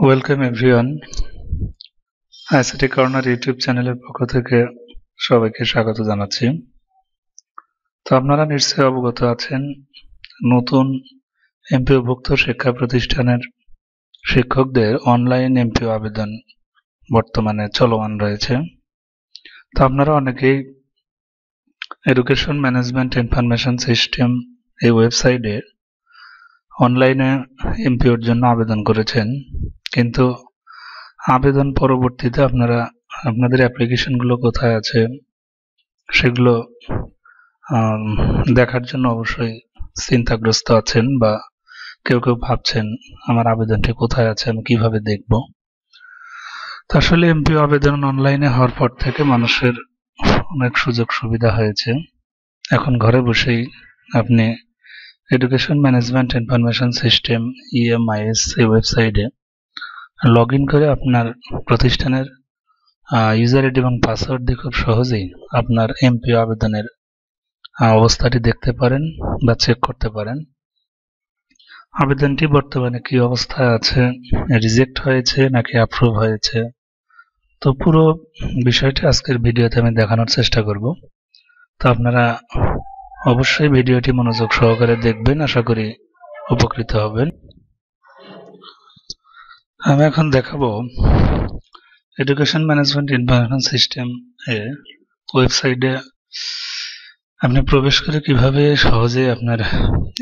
Welcome everyone. ictcorner YouTube চ্যানেলের পক্ষ থেকে সবাইকে স্বাগত জানাচ্ছি। তো আপনারা নিশ্চয়ই অবগত আছেন, নতুন এমপিওভুক্ত শিক্ষা প্রতিষ্ঠানের শিক্ষকদের অনলাইন এমপিও আবেদন বর্তমানে চলমান রয়েছে। তো আপনারা অনেকেই এডুকেশন ম্যানেজমেন্ট ইনফরমেশন সিস্টেম এই ওয়েবসাইটে অনলাইনে এমপিওর জন্য আবেদন করেছেন, কিন্তু আবেদন পরবর্তীতে আপনাদের অ্যাপ্লিকেশনগুলো কোথায় আছে সেগুলো দেখার জন্য অবশ্যই চিন্তাগ্রস্ত আছেন, বা কেউ কেউ ভাবছেন আমার আবেদনটি কোথায় আছে, আমি কিভাবে দেখব। তো আসলে এমপিও আবেদন অনলাইনে হওয়ার পর থেকে মানুষের অনেক সুযোগ সুবিধা হয়েছে। এখন ঘরে বসেই আপনি education management information system EMIS এই ওয়েবসাইটে লগ ইন করে আপনার প্রতিষ্ঠানের ইউজার আইডি এবং পাসওয়ার্ড দিয়ে খুব সহজেই আপনার এমপিও আবেদনের অবস্থাটি দেখতে পারেন বা চেক করতে পারেন। আবেদনটি বর্তমানে কি অবস্থায় আছে, রিজেক্ট হয়েছে নাকি অ্যাপ্রুভ হয়েছে, তো পুরো বিষয়টি আজকের ভিডিওতে আমি দেখানোর চেষ্টা করব। তো আপনারা অবশ্যই ভিডিওটি মনোযোগ সহকারে দেখবেন, আশা করি উপকৃত হবেন। আমি এখন দেখাবো এডুকেশন ম্যানেজমেন্ট ইনফরমেশন সিস্টেম এর ওয়েবসাইটে আপনি প্রবেশ করে কিভাবে সহজে আপনার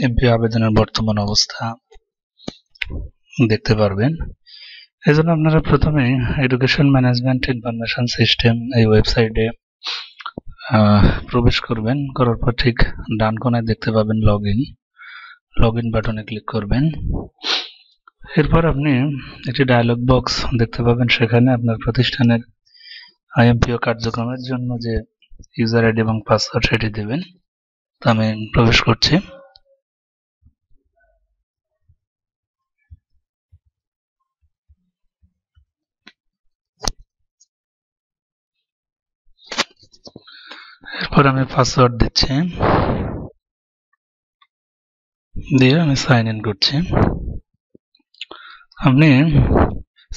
এমপিও আবেদনের বর্তমান অবস্থা দেখতে পারবেন। এজন্য আপনারা প্রথমে এডুকেশন ম্যানেজমেন্ট ইনফরমেশন সিস্টেম এই ওয়েবসাইটে প্রবেশ করবেন। করার পর ঠিক ডান কোণায় দেখতে পাবেন লগ ইন বাটনে ক্লিক করবেন। এরপর আপনি একটি ডায়লগ বক্স দেখতে পাবেন, সেখানে আপনার প্রতিষ্ঠানের এমপিও কার্যক্রমের জন্য যে ইউজার আইডি এবং পাসওয়ার্ড সেটি দেবেন। তো আমি প্রবেশ করছি। এরপর আমি পাসওয়ার্ড দিচ্ছি, দিয়ে আমি সাইন ইন করছি। আপনি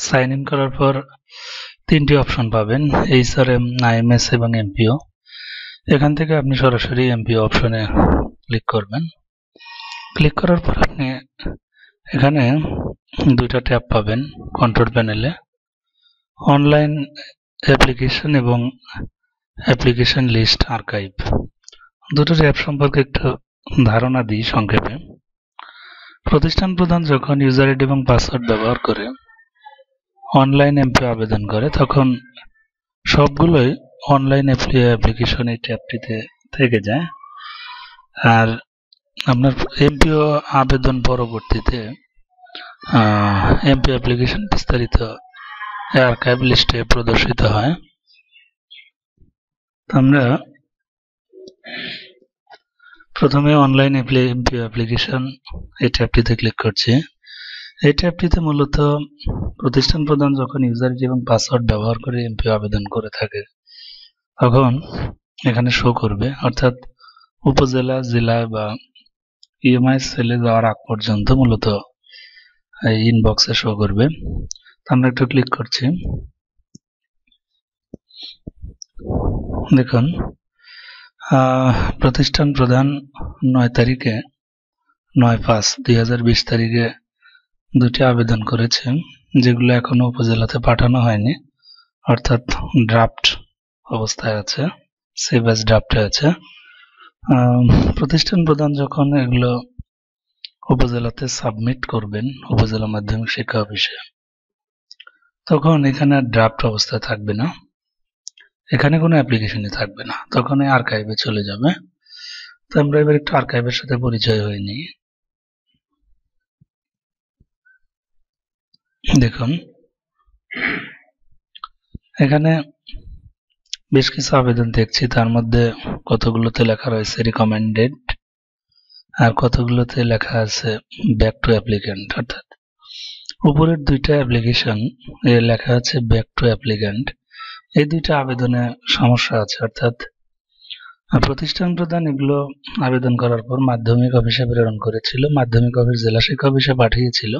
সাইন ইন করার পর তিনটি অপশন পাবেন, HRM, IMS এবং এমপিও। এখান থেকে আপনি সরাসরি এমপিও অপশনে ক্লিক করবেন। ক্লিক করার পর আপনি এখানে দুইটা ট্যাব পাবেন কন্ট্রোল প্যানেলে, অনলাইন অ্যাপ্লিকেশন এবং অ্যাপ্লিকেশন লিস্ট আর্কাইভ। দুটোর অ্যাপ সম্পর্কে একটু ধারণা দিই সংক্ষেপে। প্রতিষ্ঠান প্রধান যখন ইউজার আইডি এবং পাসওয়ার্ড ব্যবহার করে অনলাইন এমপিও আবেদন করে, তখন সবগুলোই অনলাইন অ্যাপ্লিকেশন এই ট্যাবটিতে থেকে যায়। আর আপনার এমপিও আবেদন পরবর্তীতে এমপিও অ্যাপ্লিকেশন বিস্তারিত আর্কাইভ লিস্টে প্রদর্শিত হয়। আমরা প্রথমে অনলাইন এমপিও অ্যাপ্লিকেশন এই ট্যাবটিতে ক্লিক করছি। এই ট্যাবটিতে মূলত প্রতিষ্ঠান প্রধান যখন ইউজার আইডি এবং পাসওয়ার্ড ব্যবহার করে এমপিও আবেদন করে থাকে, তখন এখানে শো করবে, অর্থাৎ উপজেলা, জেলা বা EMIS সেলে যাওয়ার আগ পর্যন্ত মূলত এই ইনবক্সে শো করবে। আমরা একটু ক্লিক করছি। দেখুন, প্রতিষ্ঠান প্রধান 9/5/2020 তারিখে দুটি আবেদন করেছে, যেগুলো এখনো উপজেলাতে পাঠানো হয়নি, অর্থাৎ ড্রাফট অবস্থায় আছে, সেভ অ্যাজ ড্রাফটে আছে। প্রতিষ্ঠান প্রধান যখন এগুলো উপজেলাতে সাবমিট করবেন উপজেলা মাধ্যমিক শিক্ষা অফিসে, তখন এখানে ড্রাফট অবস্থায় থাকবে না, এখানে কোনো অ্যাপ্লিকেশনই থাকবে না, তখন এই আর্কাইভে চলে যাবে। তো আমরা এবার একটু আর্কাইভের সাথে পরিচয় হয়ে নিই। দেখুন, এখানে বেশ কিছু আবেদন দেখছি, তার মধ্যে কতগুলোতে লেখা রয়েছে রিকমেন্ডেড, আর কতগুলোতে লেখা আছে ব্যাক টু অ্যাপ্লিক্যান্ট। অর্থাৎ উপরের দুইটা অ্যাপ্লিকেশন এর লেখা আছে ব্যাক টু অ্যাপ্লিক্যান্ট। এই দুইটা আবেদনে সমস্যা আছে, অর্থাৎ প্রতিষ্ঠান প্রধান এগুলো আবেদন করার পর মাধ্যমিক অফিসে প্রেরণ করেছিল, মাধ্যমিক অফিস জেলা শিক্ষা অফিসে পাঠিয়েছিল,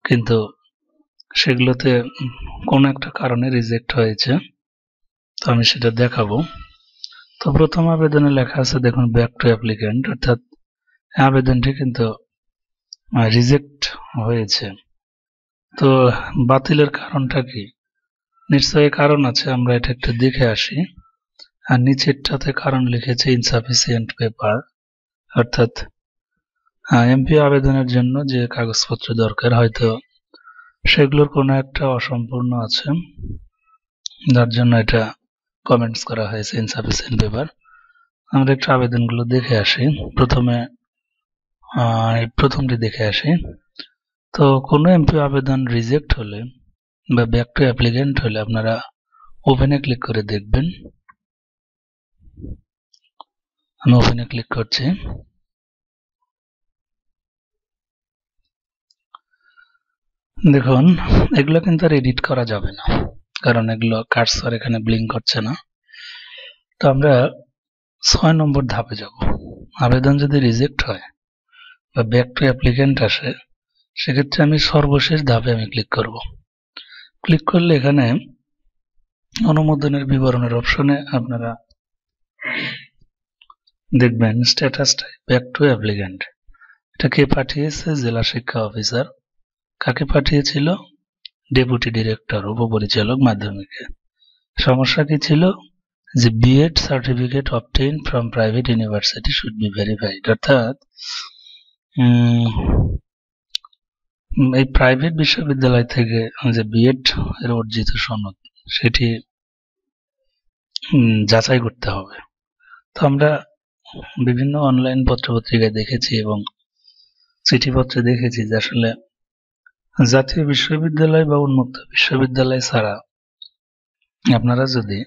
কিন্তু সেগুলোতে কোনো একটা কারণে রিজেক্ট হয়েছে, তো আমি সেটা দেখাবো। তো প্রথম আবেদনে লেখা আছে দেখুন ব্যাক টু অ্যাপ্লিক্যান্ট, অর্থাৎ আবেদনটি কিন্তু রিজেক্ট হয়েছে। তো বাতিলের কারণটা কি? নিশ্চয়ই কারণ আছে, আমরা এটা একটু দেখে আসি। আর নিচেরটাতে কারণ লিখেছে ইনসাফিসিয়েন্ট পেপার, অর্থাৎ এমপিও আবেদনের জন্য যে কাগজপত্র দরকার হয়তো সেগুলোর কোনো একটা অসম্পূর্ণ আছে, যার জন্য এটা কমেন্টস করা হয়েছে ইনসাফিসিয়েন্ট পেপার। আমরা একটু আবেদনগুলো দেখে আসি। প্রথমে প্রথমটি দেখে আসি। তো কোনো এমপিও আবেদন রিজেক্ট হলে বা ব্যাক টু অ্যাপ্লিক্যান্ট হলে আপনারা ওপেনে ক্লিক করে দেখবেন। আমি ওপেনে ক্লিক করছি। দেখুন এগুলো কিন্তু আর এডিট করা যাবে না, কারণ এগুলো কার্সর এখানে ব্লিঙ্ক করছে না। তো আমরা 6 নম্বর ধাপে যাব। আবেদন যদি রিজেক্ট হয় বা ব্যাক টু অ্যাপ্লিক্যান্ট আসে, সেক্ষেত্রে আমি সর্বশেষ ধাপে আমি ক্লিক করব। ক্লিক করলে এখানে অনুমোদনের বিবরণের অপশনে আপনারা দেখবেন status type back to applicant. এটা কে পাঠিয়েছে? জেলা শিক্ষা অফিসার। কাকে পাঠিয়েছিল? ডেপুটি ডিরেক্টর, উপপরিচালক মাধ্যমিকে। সমস্যা কি ছিল? যে BEd certificate obtain from private university should be verified, অর্থাৎ এই প্রাইভেট বিশ্ববিদ্যালয় থেকে যে বিএড এর অর্জিত সনদ সেটি যাচাই করতে হবে। তো আমরা বিভিন্ন অনলাইন পত্রপত্রিকায় দেখেছি এবং চিঠিপত্রে দেখেছি যে আসলে জাতীয় বিশ্ববিদ্যালয় বা উন্মুক্ত বিশ্ববিদ্যালয় ছাড়া আপনারা যদি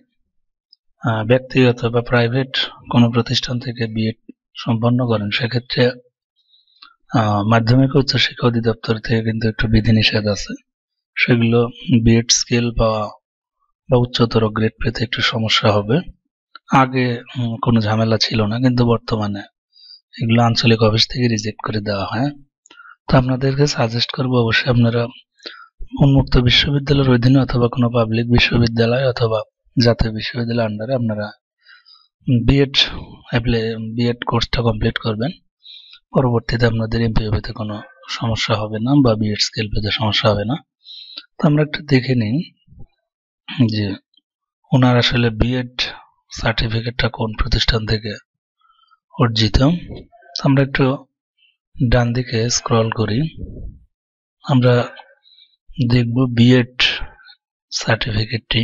ব্যক্তিগত বা প্রাইভেট কোনো প্রতিষ্ঠান থেকে বিএড সম্পন্ন করেন, সেক্ষেত্রে মাধ্যমিক উচ্চ শিক্ষা অধিদপ্তর থেকে কিন্তু একটু বিধিনিষেধ আছে। সেগুলো বিএড স্কেল পাওয়া বা উচ্চতর গ্রেড পেতে একটু সমস্যা হবে। আগে কোনো ঝামেলা ছিল না, কিন্তু বর্তমানে এগুলো আঞ্চলিক অফিস থেকে রিজেক্ট করে দেওয়া হয়। তো আপনাদেরকে সাজেস্ট করবো অবশ্যই আপনারা উন্মুক্ত বিশ্ববিদ্যালয়ের অধীনে অথবা কোনো পাবলিক বিশ্ববিদ্যালয় অথবা জাতীয় বিশ্ববিদ্যালয়ের আন্ডারে আপনারা বিএড কোর্সটা কমপ্লিট করবেন। পরবর্তীতে আপনাদের এমপিও পেতে কোনো সমস্যা হবে না বা বিএড স্কেল পেতে সমস্যা হবে না। তো আমরা একটু দেখে নিই যে ওনার আসলে বিএড সার্টিফিকেটটা কোন প্রতিষ্ঠান থেকে অর্জিত। আমরা একটু ডান দিকে স্ক্রল করি, আমরা দেখব বিএড সার্টিফিকেটটি।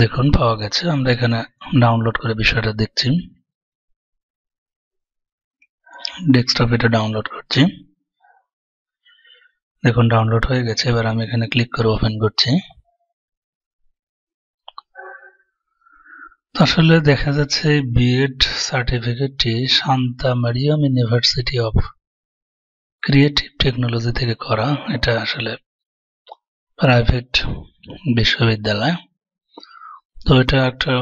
দেখুন পাওয়া গেছে। আমরা এখানে ডাউনলোড করে বিষয়টা দেখছি। ডেস্কটপে এটা ডাউনলোড করছি। দেখুন ডাউনলোড হয়ে গেছে। এবার আমি এখানে ক্লিক করে ওপেন করছি। আসলে দেখা যাচ্ছে বিএড সার্টিফিকেটটি Shanto Mariam university of creative technology থেকে করা। এটা আসলে প্রাইভেট বিশ্ববিদ্যালয়। তো এটা একটা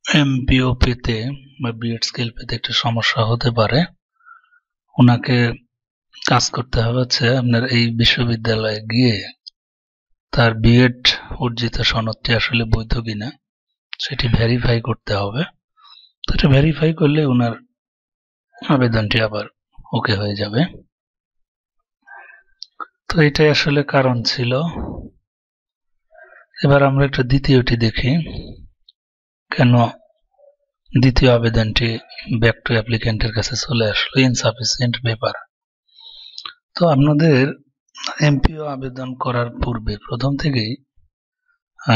এমপিও পেতে বা বিএড স্কেল পেতে একটা সমস্যা হতে পারে। ওনাকে কাজ করতে হবে হচ্ছে আপনার এই বিশ্ববিদ্যালয়ে গিয়ে তার বিএড অর্জিত সনদটি আসলে বৈধ কিনা সেটি ভেরিফাই করতে হবে। তো এটা ভেরিফাই করলে ওনার আবেদনটি আবার ওকে হয়ে যাবে। তো এটাই আসলে কারণ ছিল। এবার আমরা একটা দ্বিতীয়টি দেখি, কেন দ্বিতীয় আবেদনটি ব্যাক টু অ্যাপ্লিক্যান্টের কাছে চলে আসলো ইনসাফিসিয়েন্ট পেপার। তো আপনাদের এমপিও আবেদন করার পূর্বে প্রথম থেকেই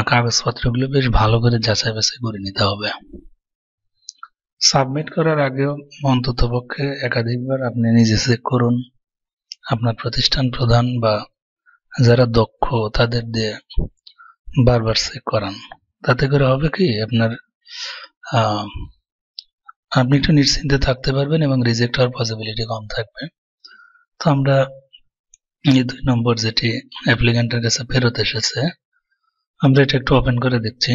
কাগজপত্রগুলো বেশ ভালো করে যাচাই বাছাই করে নিতে হবে। সাবমিট করার আগেও অন্ততপক্ষে একাধিকবার আপনি নিজে চেক করুন, আপনার প্রতিষ্ঠান প্রধান বা যারা দক্ষ তাদের দিয়ে বারবার চেক করান। তাতে করে হবে কি আপনি একটু নিশ্চিন্তে থাকতে পারবেন এবং রিজেক্ট হওয়ার পসিবিলিটি কম থাকবে। তো আমরা এই 2 নম্বর যেটি অ্যাপ্লিক্যান্টের কাছে ফেরত এসেছে, আমরা এটা একটু ওপেন করে দেখছি।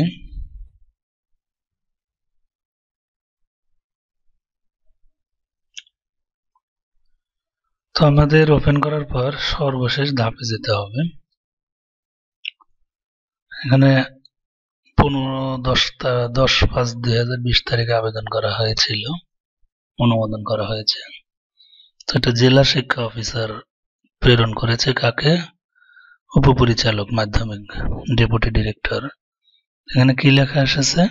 তো আমাদের ওপেন করার পর সর্বশেষ ধাপে যেতে হবে। এখানে 15/10/5/2020 তারিখে আবেদন করা হয়েছিল, অনুমোদন করা হয়েছে। তো এটা জেলা শিক্ষা অফিসার প্রেরণ করেছে কাকে? উপপরিচালক মাধ্যমিক, ডেপুটি ডিরেক্টর। এখানে কি লেখা এসেছে?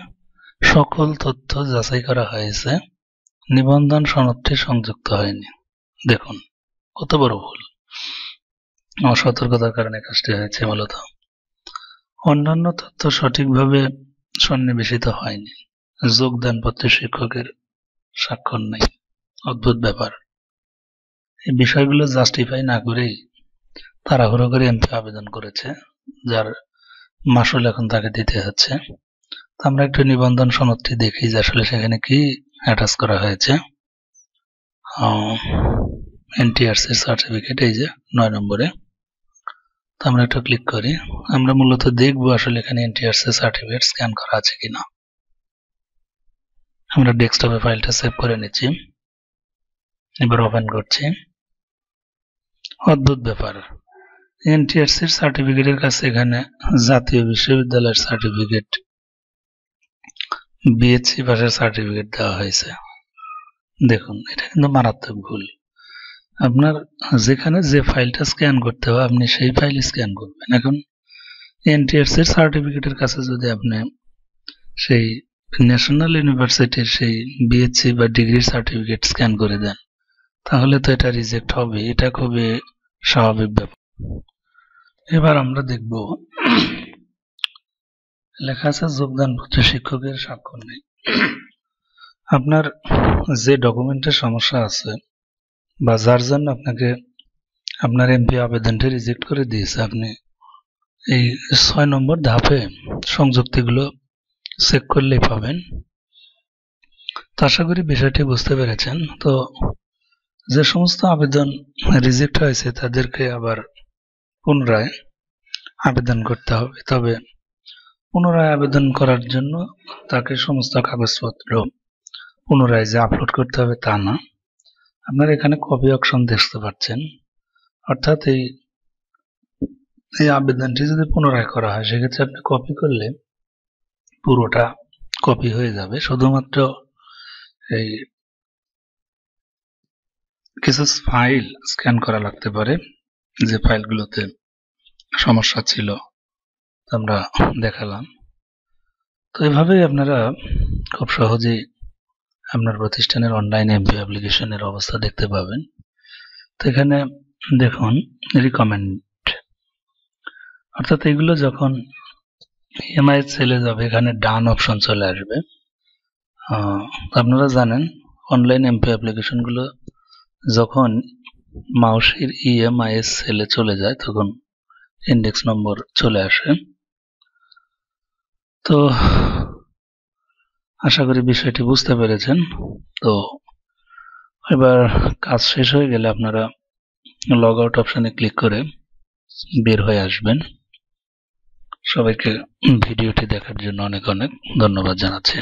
সকল তথ্য যাচাই করা হয়েছে, নিবন্ধন সনদটি সংযুক্ত হয়নি। দেখুন কত বড় ভুল, অসতর্কতার কারণে কাজটি হয়েছে। মূলত অন্যান্য তথ্য সঠিকভাবে সন্নিবেশিত হয়নি, যোগদানপত্রে শিক্ষকের স্বাক্ষর নেই। অদ্ভুত ব্যাপার। এই বিষয়গুলো জাস্টিফাই না করেই তাড়াহুড়ো করে এমপি আবেদন করেছে, যার মাসুল এখন তাকে দিতে হচ্ছে। আমরা একটু নিবন্ধন সনদটি দেখি যে আসলে সেখানে কি অ্যাটাচ করা হয়েছে। এনটিআরসি সার্টিফিকেট, এই যে 9 নম্বরে। তো আমরা একটু ক্লিক করি। আমরা মূলত দেখব আসলে এখানে এনটিআরসি সার্টিফিকেট স্ক্যান করা আছে কিনা। আমরা ডেস্কটপে ফাইলটা সেভ করে নিচ্ছি, এবার ওপেন করছি। অদ্ভুত ব্যাপার, এনটিআরসির সার্টিফিকেটের কাছে এখানে জাতীয় বিশ্ববিদ্যালয়ের সার্টিফিকেট, বিএসসি পাশের সার্টিফিকেট দেওয়া হয়েছে। দেখুন এটা কিন্তু মারাত্মক ভুল। আপনার যেখানে যে ফাইলটা স্ক্যান করতে হবে আপনি সেই ফাইল স্ক্যান করবেন। এখন এনটিআরসির সার্টিফিকেটের কাছে যদি আপনি সেই ন্যাশনাল ইউনিভার্সিটির সেই বিএসসি বা ডিগ্রির সার্টিফিকেট স্ক্যান করে দেন, তাহলে তো এটা রিজেক্ট হবে। এটা খুবই স্বাভাবিক ব্যাপার। এবার আমরা দেখব লেখা আছে যোগদানপত্রে শিক্ষকের স্বাক্ষর নেই। আপনার যে ডকুমেন্টের সমস্যা আছে বা যার জন্য আপনাকে আপনার এমপি আবেদনটি রিজেক্ট করে দিয়েছে, আপনি এই 6 নম্বর ধাপে সংযুক্তিগুলো চেক করলেই পাবেন। তো আশা করি বিষয়টি বুঝতে পেরেছেন। তো যে সমস্ত আবেদন রিজেক্ট হয়েছে তাদেরকে আবার পুনরায় আবেদন করতে হবে। তবে পুনরায় আবেদন করার জন্য তাকে সমস্ত কাগজপত্র পুনরায় যে আপলোড করতে হবে তা না। আপনারা এখানে কপি অপশন দেখতে পাচ্ছেন। অর্থাৎ এই আবেদনটি যদি পুনরায় করা হয় সেক্ষেত্রে আপনি কপি করলে পুরোটা কপি হয়ে যাবে। শুধুমাত্র এই কিছু ফাইল স্ক্যান করা লাগতে পারে, যে ফাইলগুলোতে সমস্যা ছিল আমরা দেখালাম। তো এভাবেই আপনারা খুব সহজেই আপনার প্রতিষ্ঠানের অনলাইন এমপিও অ্যাপ্লিকেশনের অবস্থা দেখতে পাবেন। তো এখানে দেখুন রিকমেন্ড, অর্থাৎ এগুলো যখন EMIS সেলে যাবে এখানে ডান অপশন চলে আসবে। আপনারা জানেন অনলাইন এমপিও অ্যাপ্লিকেশনগুলো যখন মাউসের EMIS সেলে চলে যায় তখন ইন্ডেক্স নম্বর চলে আসে। তো আশা করি বিষয়টি বুঝতে পেরেছেন। তো এবার কাজ শেষ হয়ে গেলে আপনারা লগ আউট অপশনে ক্লিক করে বের হয়ে আসবেন। সবাইকে ভিডিওটি দেখার জন্য অনেক অনেক ধন্যবাদ জানাচ্ছি।